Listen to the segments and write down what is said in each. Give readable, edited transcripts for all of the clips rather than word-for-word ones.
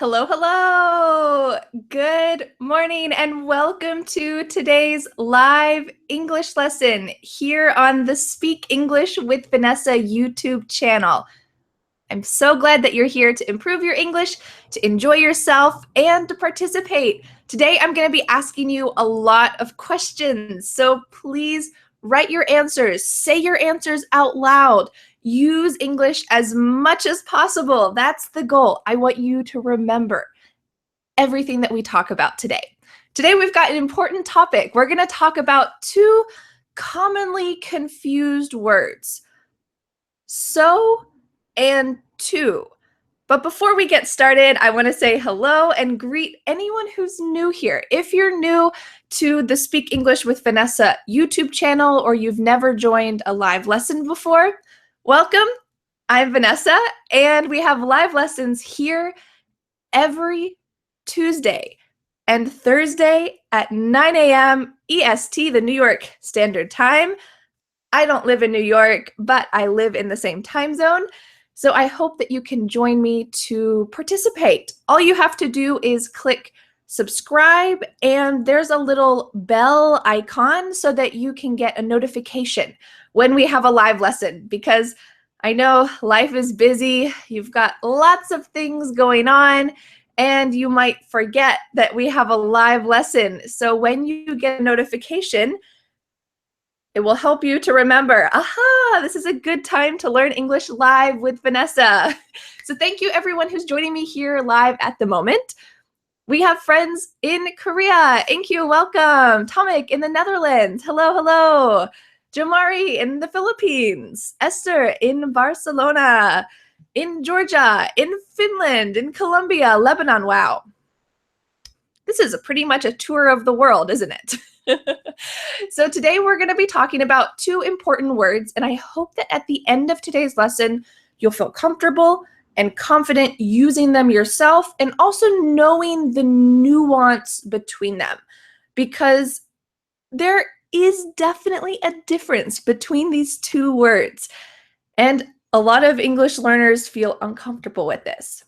Hello, hello. Good morning and welcome to today's live English lesson here on the Speak English with Vanessa YouTube channel. I'm so glad that you're here to improve your English, to enjoy yourself, and to participate. Today, I'm going to be asking you a lot of questions, so please write your answers, say your answers out loud. Use English as much as possible. That's the goal. I want you to remember everything that we talk about today. Today, we've got an important topic. We're going to talk about two commonly confused words, so and to. But before we get started, I want to say hello and greet anyone who's new here. If you're new to the Speak English with Vanessa YouTube channel or you've never joined a live lesson before, welcome. I'm Vanessa, and we have live lessons here every Tuesday and Thursday at 9 a.m. EST, the New York Standard Time. I don't live in New York, but I live in the same time zone. So I hope that you can join me to participate. All you have to do is click subscribe, and there's a little bell icon so that you can get a notification when we have a live lesson, because I know life is busy. You've got lots of things going on, and you might forget that we have a live lesson. So when you get a notification, it will help you to remember, aha, this is a good time to learn English live with Vanessa. So thank you everyone who's joining me here live at the moment. We have friends in Korea. Thank you, welcome. Tomek in the Netherlands. Hello, hello. Jamari in the Philippines. Esther in Barcelona. In Georgia. In Finland. In Colombia. Lebanon. Wow. This is pretty much a tour of the world, isn't it? So today we're going to be talking about two important words, and I hope that at the end of today's lesson, you'll feel comfortable and confident using them yourself and also knowing the nuance between them, because there is definitely a difference between these two words, and a lot of English learners feel uncomfortable with this.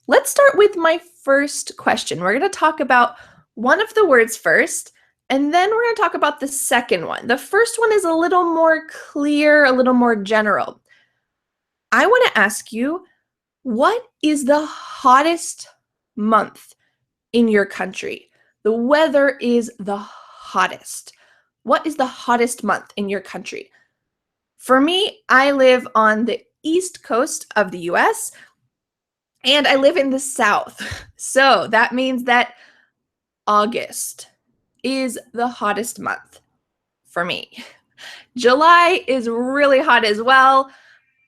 Let's start with my first question. We're going to talk about one of the words first, and then we're going to talk about the second one. The first one is a little more clear, a little more general. I want to ask you, what is the hottest month in your country? The weather is the hottest. What is the hottest month in your country? For me, I live on the East Coast of the US, and I live in the South. So that means that August is the hottest month for me. July is really hot as well.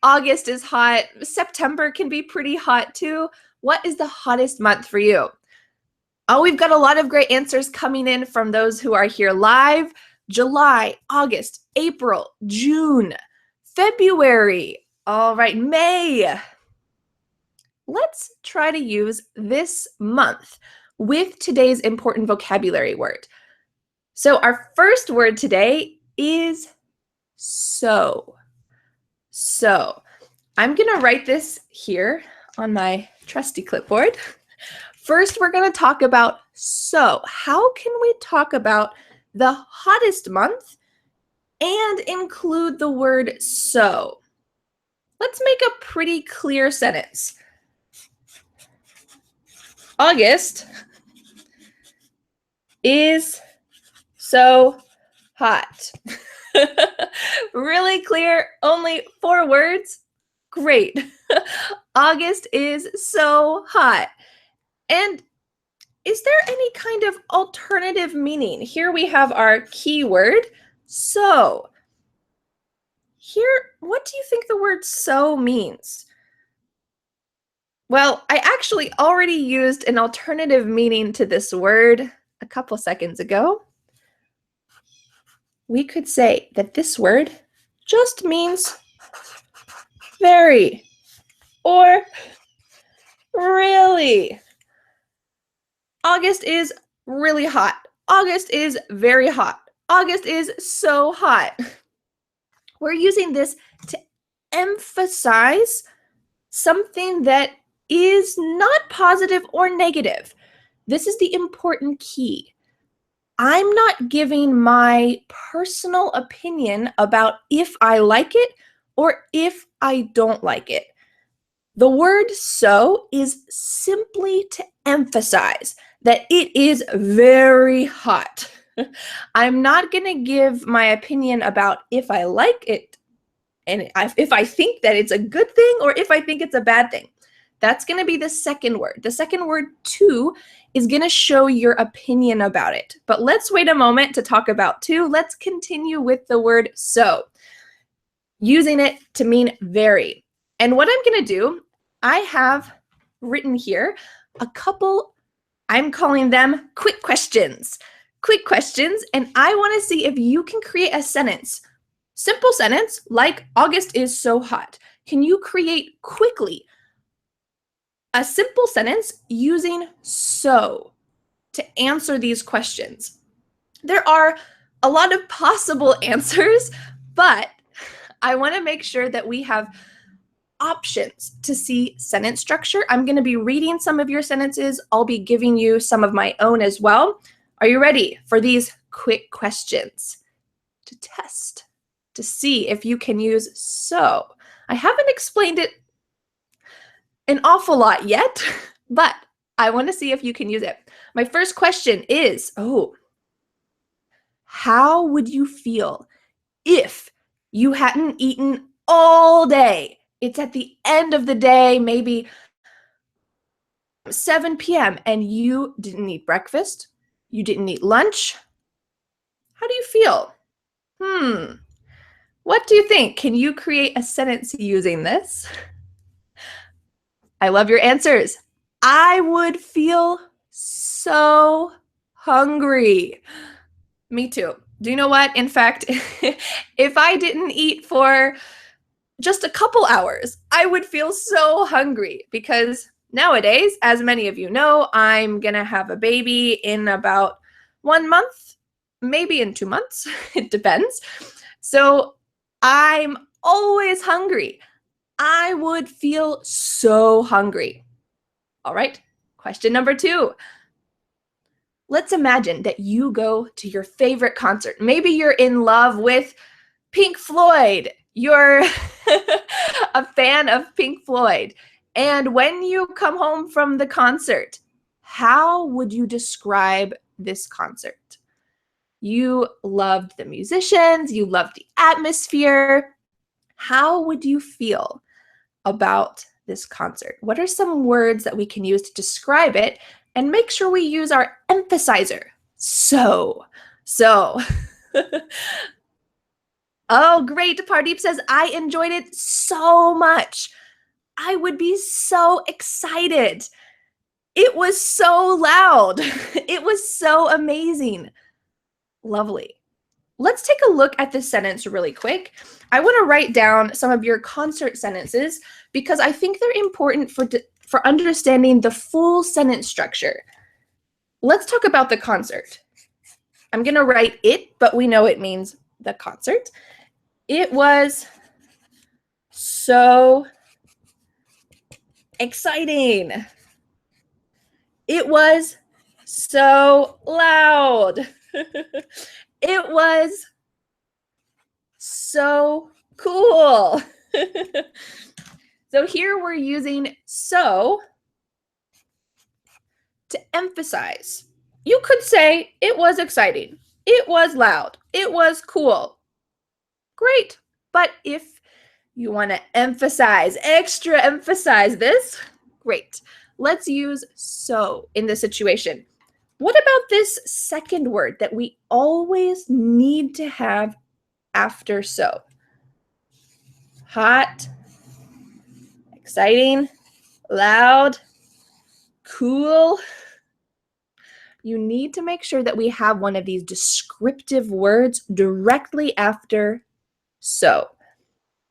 August is hot. September can be pretty hot too. What is the hottest month for you? Oh, we've got a lot of great answers coming in from those who are here live. July, August, April, June, February. All right, May. Let's try to use this month with today's important vocabulary word. So our first word today is so. So I'm going to write this here on my trusty clipboard. First, we're going to talk about so. How can we talk about the hottest month and include the word so? Let's make a pretty clear sentence. August is so hot. Really clear, only 4 words. Great. August is so hot. And is there any kind of alternative meaning? Here we have our keyword, so. Here, what do you think the word so means? Well, I actually already used an alternative meaning to this word a couple seconds ago. We could say that this word just means very or really. August is really hot. August is very hot. August is so hot. We're using this to emphasize something that is not positive or negative. This is the important key. I'm not giving my personal opinion about if I like it or if I don't like it. The word so is simply to emphasize that it is very hot. I'm not going to give my opinion about if I like it and if I think that it's a good thing or if I think it's a bad thing. That's going to be the second word. The second word, to, is going to show your opinion about it. But let's wait a moment to talk about to. Let's continue with the word so, using it to mean very. And what I'm going to do, I have written here a couple, I'm calling them quick questions. Quick questions, and I want to see if you can create a sentence. Simple sentence like August is so hot. Can you create quickly a simple sentence using so to answer these questions? There are a lot of possible answers, but I want to make sure that we have options to see sentence structure. I'm going to be reading some of your sentences. I'll be giving you some of my own as well. Are you ready for these quick questions to test, to see if you can use so? I haven't explained it an awful lot yet, but I want to see if you can use it. My first question is, how would you feel if you hadn't eaten all day? It's at the end of the day, maybe 7 p.m., and you didn't eat breakfast, you didn't eat lunch. How do you feel? What do you think? Can you create a sentence using this? I love your answers. I would feel so hungry. Me too. Do you know what? In fact, if I didn't eat for just a couple hours, I would feel so hungry because nowadays, as many of you know, I'm going to have a baby in about 1 month, maybe in 2 months. It depends. So I'm always hungry. I would feel so hungry. All right, question number 2. Let's imagine that you go to your favorite concert. Maybe you're in love with Pink Floyd. You're a fan of Pink Floyd. And when you come home from the concert, how would you describe this concert? You loved the musicians, you loved the atmosphere. How would you feel about this concert? What are some words that we can use to describe it? And make sure we use our emphasizer. So. Oh, great. Pardeep says, I enjoyed it so much. I would be so excited. It was so loud. It was so amazing. Lovely. Let's take a look at this sentence really quick. I want to write down some of your concert sentences because I think they're important for understanding the full sentence structure. Let's talk about the concert. I'm going to write it, but we know it means the concert. It was so exciting. It was so loud. It was so cool. So here we're using so to emphasize. You could say it was exciting. It was loud. It was cool. Great. But if you want to extra emphasize this, great. Let's use so in this situation. What about this second word that we always need to have after so? Hot, exciting, loud, cool. You need to make sure that we have one of these descriptive words directly after so.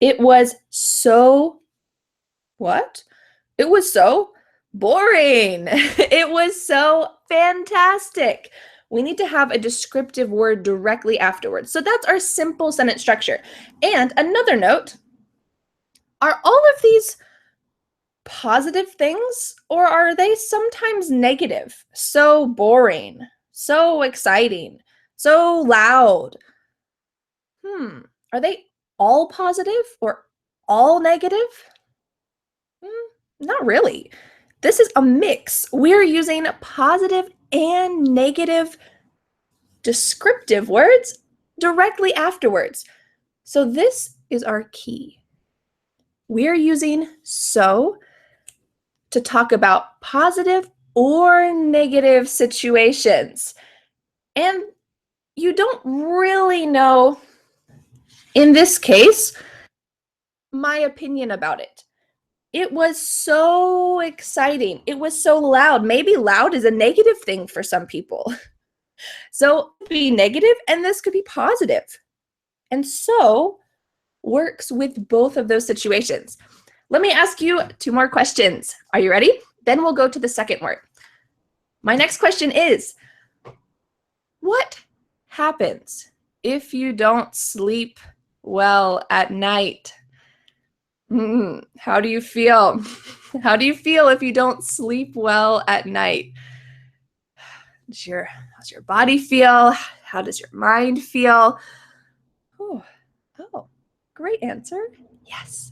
It was so, what? It was so boring. It was so fantastic. We need to have a descriptive word directly afterwards. So that's our simple sentence structure. And another note, are all of these positive things, or are they sometimes negative? So boring, so exciting, so loud. Are they all positive or all negative? Not really. This is a mix. We're using positive and negative descriptive words directly afterwards. So this is our key. We're using so to talk about positive or negative situations. And you don't really know, in this case, my opinion about it. It was so exciting. It was so loud. Maybe loud is a negative thing for some people. So it could be negative and this could be positive. And so works with both of those situations. Let me ask you 2 more questions. Are you ready? Then we'll go to the second word. My next question is, what happens if you don't sleep well at night? How do you feel? How do you feel if you don't sleep well at night? How's your body feel? How does your mind feel? Oh, great answer. Yes.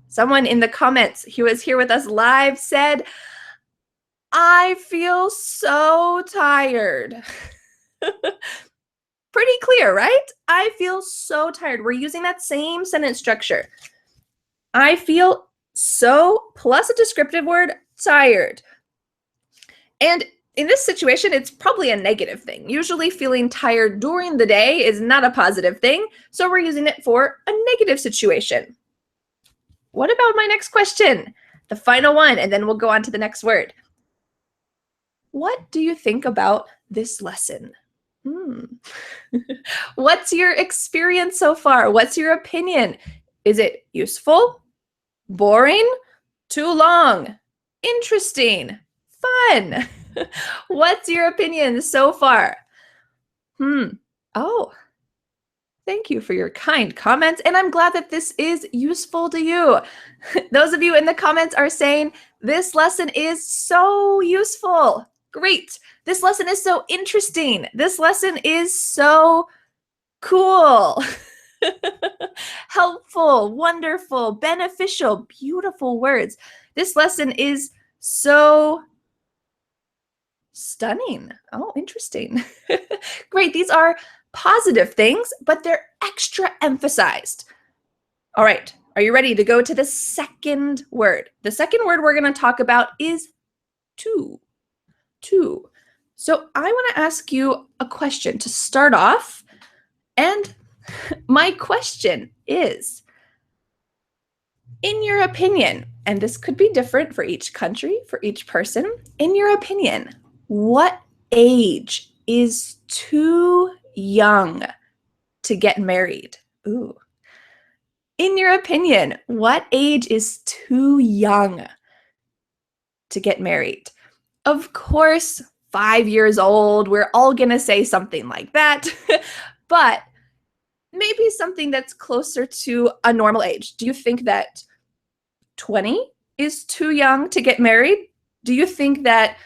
Someone in the comments who was here with us live said, I feel so tired. Pretty clear, right? I feel so tired. We're using that same sentence structure. I feel so plus a descriptive word, tired. And in this situation, it's probably a negative thing. Usually feeling tired during the day is not a positive thing, so we're using it for a negative situation. What about my next question? The final one, and then we'll go on to the next word. What do you think about this lesson? What's your experience so far? What's your opinion? Is it useful? Boring? Too long? Interesting? Fun? What's your opinion so far? Oh, thank you for your kind comments, and I'm glad that this is useful to you. Those of you in the comments are saying, this lesson is so useful. Great. This lesson is so interesting. This lesson is so cool. Helpful, wonderful, beneficial, beautiful words. This lesson is so stunning. Oh, interesting. Great. These are positive things, but they're extra emphasized. All right. Are you ready to go to the second word? The second word we're going to talk about is to. So I want to ask you a question to start off. And my question is, in your opinion, and this could be different for each country, for each person, in your opinion, what age is too young to get married? Ooh. In your opinion, what age is too young to get married? Of course, 5 years old, we're all going to say something like that, but maybe something that's closer to a normal age. Do you think that 20 is too young to get married? Do you think that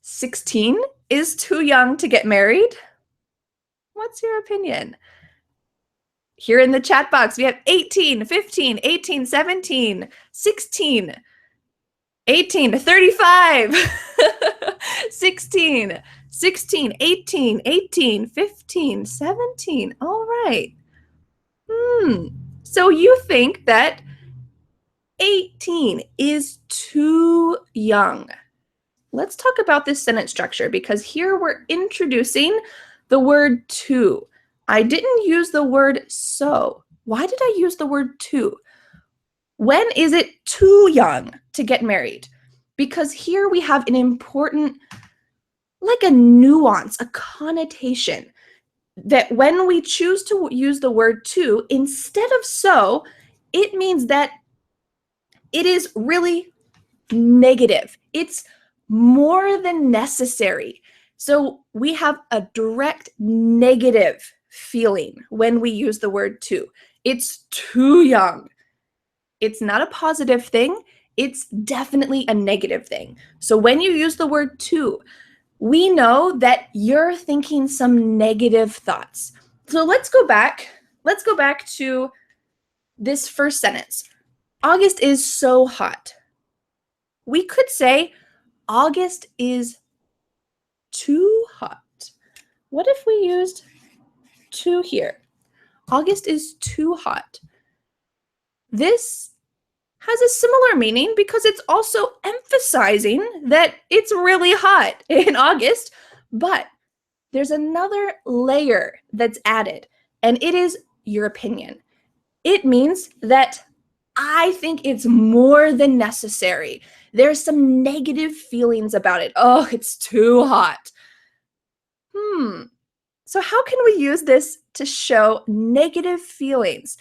16 is too young to get married? What's your opinion? Here in the chat box, we have 18, 15, 18, 17, 16, 18, 35, 16, 16, 18, 18, 15, 17. All right. So you think that 18 is too young. Let's talk about this sentence structure because here we're introducing the word to. I didn't use the word so. Why did I use the word to? When is it too young to get married? Because here we have an important, like a nuance, a connotation, that when we choose to use the word to instead of so, it means that it is really negative. It's more than necessary. So we have a direct negative feeling when we use the word to. It's too young. It's not a positive thing. it's definitely a negative thing. So when you use the word to, we know that you're thinking some negative thoughts. So let's go back. Let's go back to this first sentence. August is so hot. We could say August is too hot. What if we used too here? August is too hot. This has a similar meaning because it's also emphasizing that it's really hot in August, but there's another layer that's added, and it is your opinion. It means that I think it's more than necessary. There's some negative feelings about it. Oh, it's too hot. So how can we use this to show negative feelings?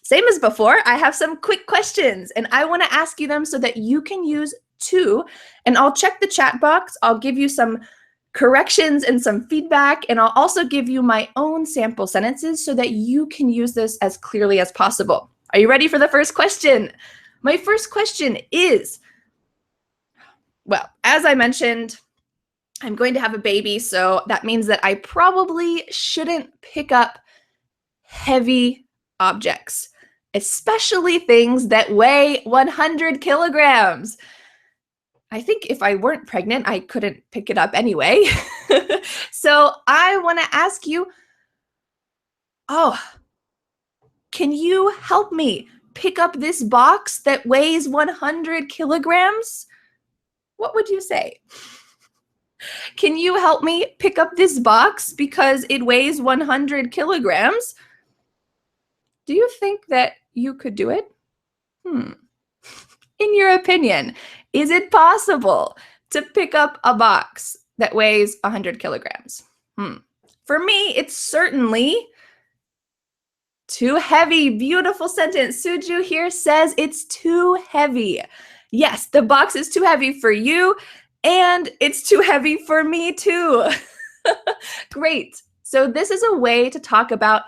Same as before, I have some quick questions and I want to ask you them so that you can use to, and I'll check the chat box. I'll give you some corrections and some feedback, and I'll also give you my own sample sentences so that you can use this as clearly as possible. Are you ready for the first question? My first question is, well, as I mentioned, I'm going to have a baby, so that means that I probably shouldn't pick up heavy objects, especially things that weigh 100 kilograms. I think if I weren't pregnant, I couldn't pick it up anyway. So I want to ask you, can you help me pick up this box that weighs 100 kilograms? What would you say? Can you help me pick up this box because it weighs 100 kilograms? Do you think that you could do it? In your opinion, is it possible to pick up a box that weighs 100 kilograms? For me, it's certainly too heavy. Beautiful sentence. Suju here says it's too heavy. Yes, the box is too heavy for you, and it's too heavy for me too. Great. So this is a way to talk about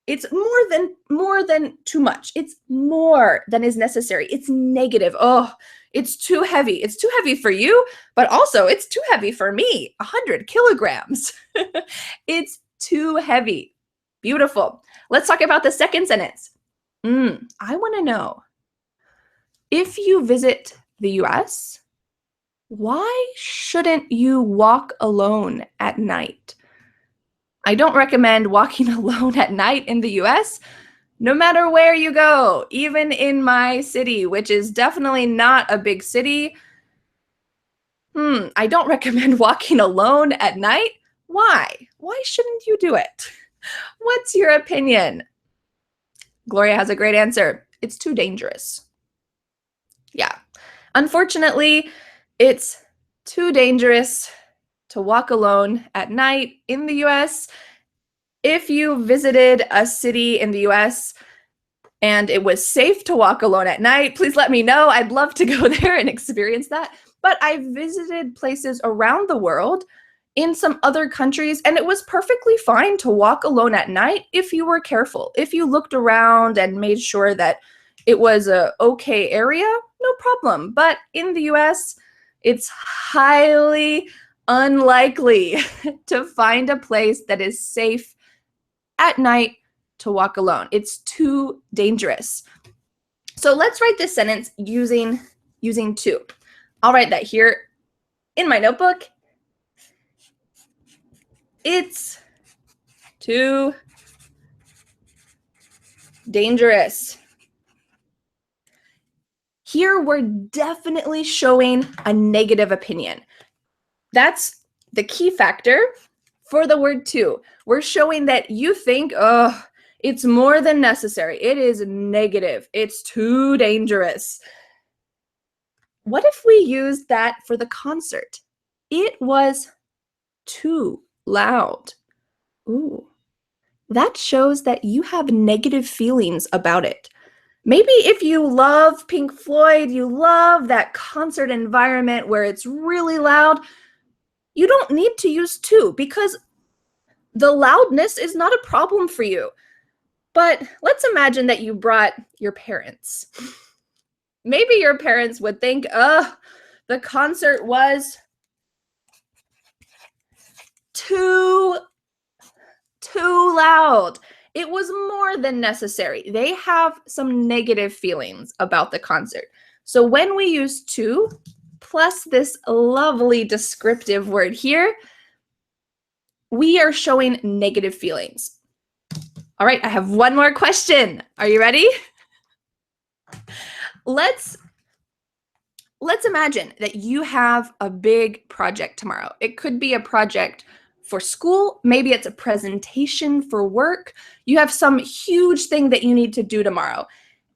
it's more than too much. It's more than is necessary. It's negative. Oh, it's too heavy. It's too heavy for you, but also it's too heavy for me. 100 kilograms. It's too heavy. Beautiful. Let's talk about the second sentence. I want to know, if you visit the US, why shouldn't you walk alone at night? I don't recommend walking alone at night in the US, no matter where you go, even in my city, which is definitely not a big city. I don't recommend walking alone at night. Why? Why shouldn't you do it? What's your opinion? Gloria has a great answer. It's too dangerous. Yeah. Unfortunately, it's too dangerous to walk alone at night in the US. If you visited a city in the US and it was safe to walk alone at night, please let me know. I'd love to go there and experience that. But I visited places around the world in some other countries, and it was perfectly fine to walk alone at night if you were careful. If you looked around and made sure that it was a okay area, no problem. But in the US, it's highly unlikely to find a place that is safe at night to walk alone. It's too dangerous. So let's write this sentence using to. I'll write that here in my notebook. It's too dangerous. Here we're definitely showing a negative opinion. That's the key factor for the word to. We're showing that you think, it's more than necessary. It is negative. It's too dangerous. What if we used that for the concert? It was too loud. Ooh, that shows that you have negative feelings about it. Maybe if you love Pink Floyd, you love that concert environment where it's really loud, you don't need to use to because the loudness is not a problem for you. But let's imagine that you brought your parents. maybe your parents would think, the concert was too loud. It was more than necessary. They have some negative feelings about the concert. So when we use too, plus this lovely descriptive word here, we are showing negative feelings. All right, I have one more question. Are you ready? Let's imagine that you have a big project tomorrow. It could be a project for school. Maybe it's a presentation for work. You have some huge thing that you need to do tomorrow.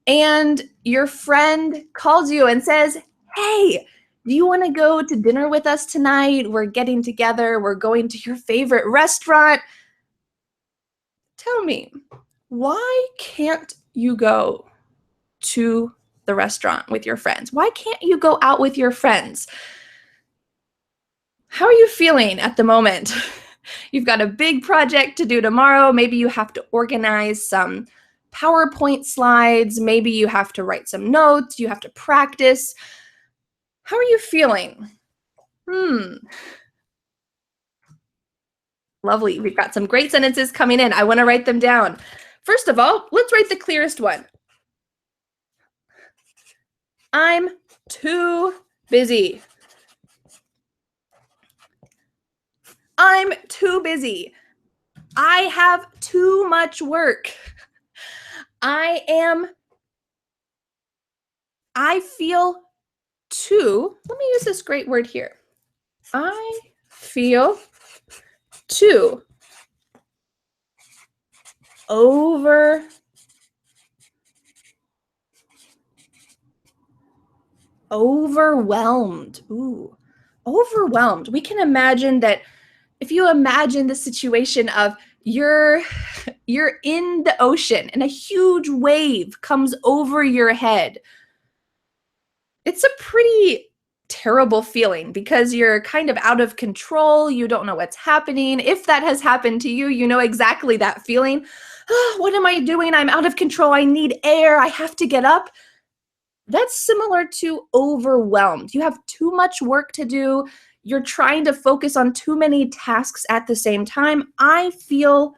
And your friend calls you and says, hey, do you want to go to dinner with us tonight? We're getting together. We're going to your favorite restaurant. Tell me, why can't you go to the restaurant with your friends? Why can't you go out with your friends? How are you feeling at the moment? You've got a big project to do tomorrow. Maybe you have to organize some PowerPoint slides. Maybe you have to write some notes. You have to practice. How are you feeling? Lovely. We've got some great sentences coming in. I want to write them down. First of all, let's write the clearest one. I'm too busy. I'm too busy. I have too much work. I feel too, let me use this great word here. I feel too overwhelmed. Ooh, overwhelmed. We can imagine that if you imagine the situation of you're in the ocean and a huge wave comes over your head. It's a pretty terrible feeling because you're kind of out of control. You don't know what's happening. If that has happened to you, you know exactly that feeling. Oh, what am I doing? I'm out of control. I need air. I have to get up. That's similar to overwhelmed. You have too much work to do. You're trying to focus on too many tasks at the same time. I feel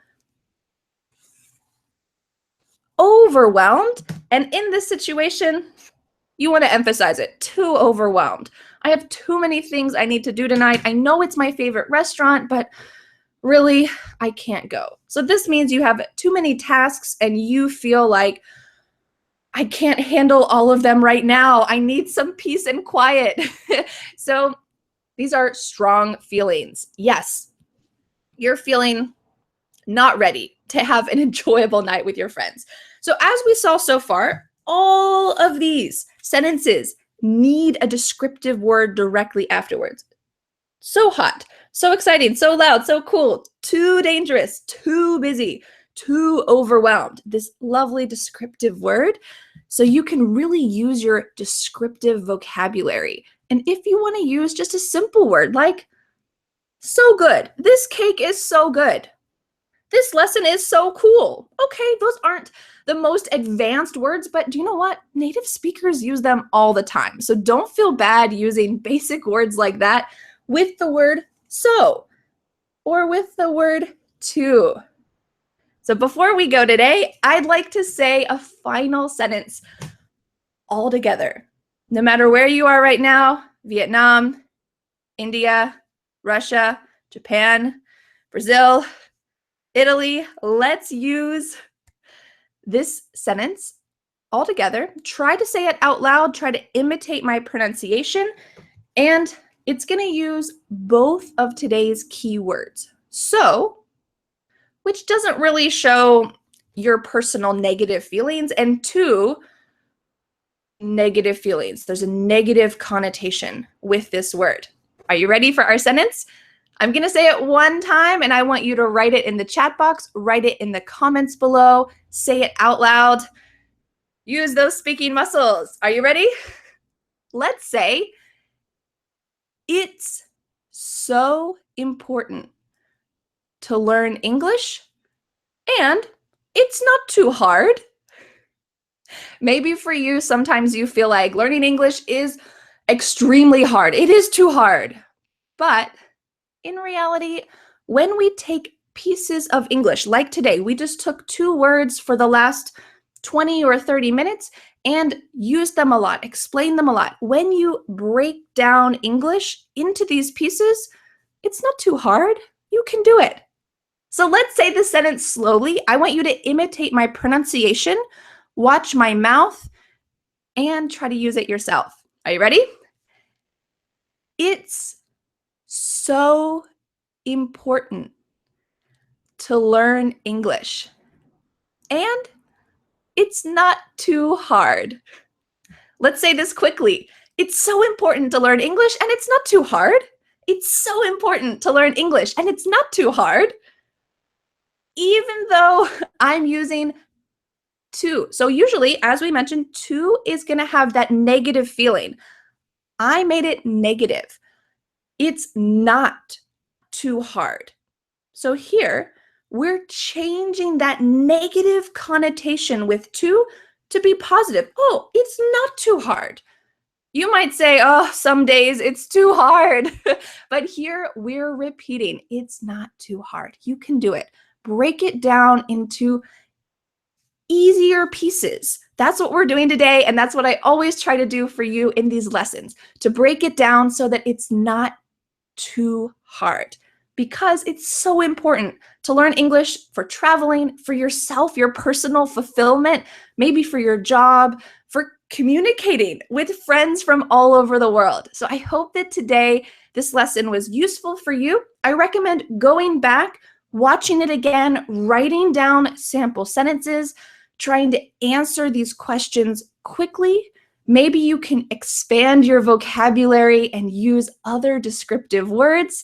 overwhelmed. And in this situation, you want to emphasize it. Too overwhelmed. I have too many things I need to do tonight. I know it's my favorite restaurant, but really, I can't go. So this means you have too many tasks and you feel like, I can't handle all of them right now. I need some peace and quiet. So these are strong feelings. Yes, you're feeling not ready to have an enjoyable night with your friends. So as we saw so far, all of these sentences need a descriptive word directly afterwards. So hot, so exciting, so loud, so cool, too dangerous, too busy, too overwhelmed. This lovely descriptive word. So you can really use your descriptive vocabulary. And if you want to use just a simple word like so good, this cake is so good. This lesson is so cool. Okay, those aren't the most advanced words, but do you know what? Native speakers use them all the time. So don't feel bad using basic words like that with the word so or with the word to. So before we go today, I'd like to say a final sentence all together. No matter where you are right now, Vietnam, India, Russia, Japan, Brazil, Italy, let's use this sentence all together. Try to say it out loud. Try to imitate my pronunciation. And it's going to use both of today's keywords. So, which doesn't really show your personal negative feelings, and two, negative feelings. There's a negative connotation with this word. Are you ready for our sentence? I'm going to say it one time, and I want you to write it in the chat box, write it in the comments below, say it out loud. Use those speaking muscles. Are you ready? Let's say, it's so important to learn English, and it's not too hard. Maybe for you, sometimes you feel like learning English is extremely hard. It is too hard. But in reality, when we take pieces of English, like today, we just took 2 words for the last 20 or 30 minutes and used them a lot, explained them a lot. When you break down English into these pieces, it's not too hard. You can do it. So let's say the sentence slowly. I want you to imitate my pronunciation, watch my mouth, and try to use it yourself. Are you ready? It's so important to learn English. And it's not too hard. Let's say this quickly. It's so important to learn English, and it's not too hard. It's so important to learn English, and it's not too hard. Even though I'm using to. So usually, as we mentioned, to is going to have that negative feeling. I made it negative. It's not too hard. So here, we're changing that negative connotation with to be positive. Oh, it's not too hard. You might say, oh, some days it's too hard. But here we're repeating, it's not too hard. You can do it. Break it down into easier pieces. That's what we're doing today, and that's what I always try to do for you in these lessons, to break it down so that it's not too hard, because it's so important to learn English for traveling, for yourself, your personal fulfillment, maybe for your job, for communicating with friends from all over the world. So I hope that today this lesson was useful for you. I recommend going back, watching it again, writing down sample sentences, trying to answer these questions quickly. Maybe you can expand your vocabulary and use other descriptive words.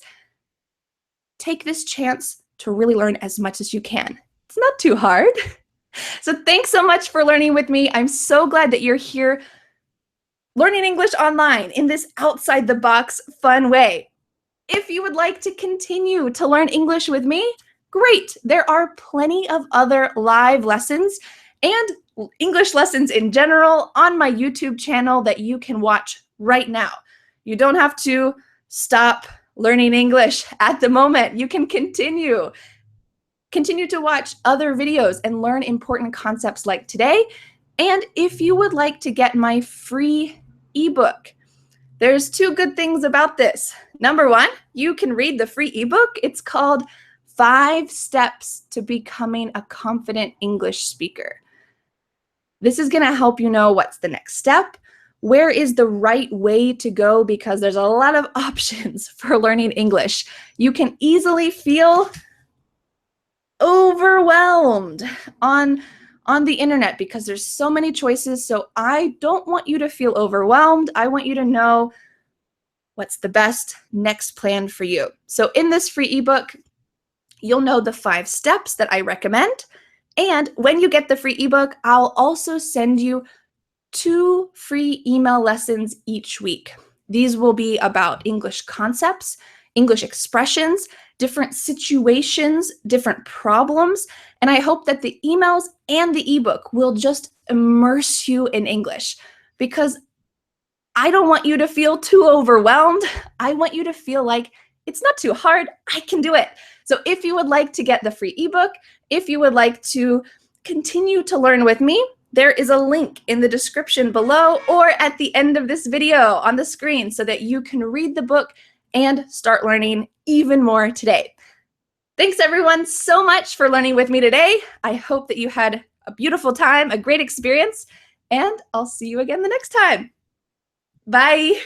Take this chance to really learn as much as you can. It's not too hard. So thanks so much for learning with me. I'm so glad that you're here learning English online in this outside the box fun way. If you would like to continue to learn English with me, great. There are plenty of other live lessons and English lessons in general on my YouTube channel that you can watch right now. You don't have to stop learning English at the moment. You can continue to watch other videos and learn important concepts like today. And if you would like to get my free ebook, there's 2 good things about this. Number 1, you can read the free ebook. It's called 5 Steps to Becoming a Confident English Speaker. This is going to help you know what's the next step, where is the right way to go, because there's a lot of options for learning English. You can easily feel overwhelmed on the internet because there's so many choices. So I don't want you to feel overwhelmed. I want you to know what's the best next plan for you. So in this free ebook, you'll know the 5 steps that I recommend. And when you get the free ebook, I'll also send you 2 free email lessons each week. These will be about English concepts, English expressions, different situations, different problems. And I hope that the emails and the ebook will just immerse you in English, because I don't want you to feel too overwhelmed. I want you to feel like it's not too hard. I can do it. So if you would like to get the free ebook, if you would like to continue to learn with me, there is a link in the description below or at the end of this video on the screen so that you can read the book and start learning even more today. Thanks everyone so much for learning with me today. I hope that you had a beautiful time, a great experience, and I'll see you again the next time. Bye.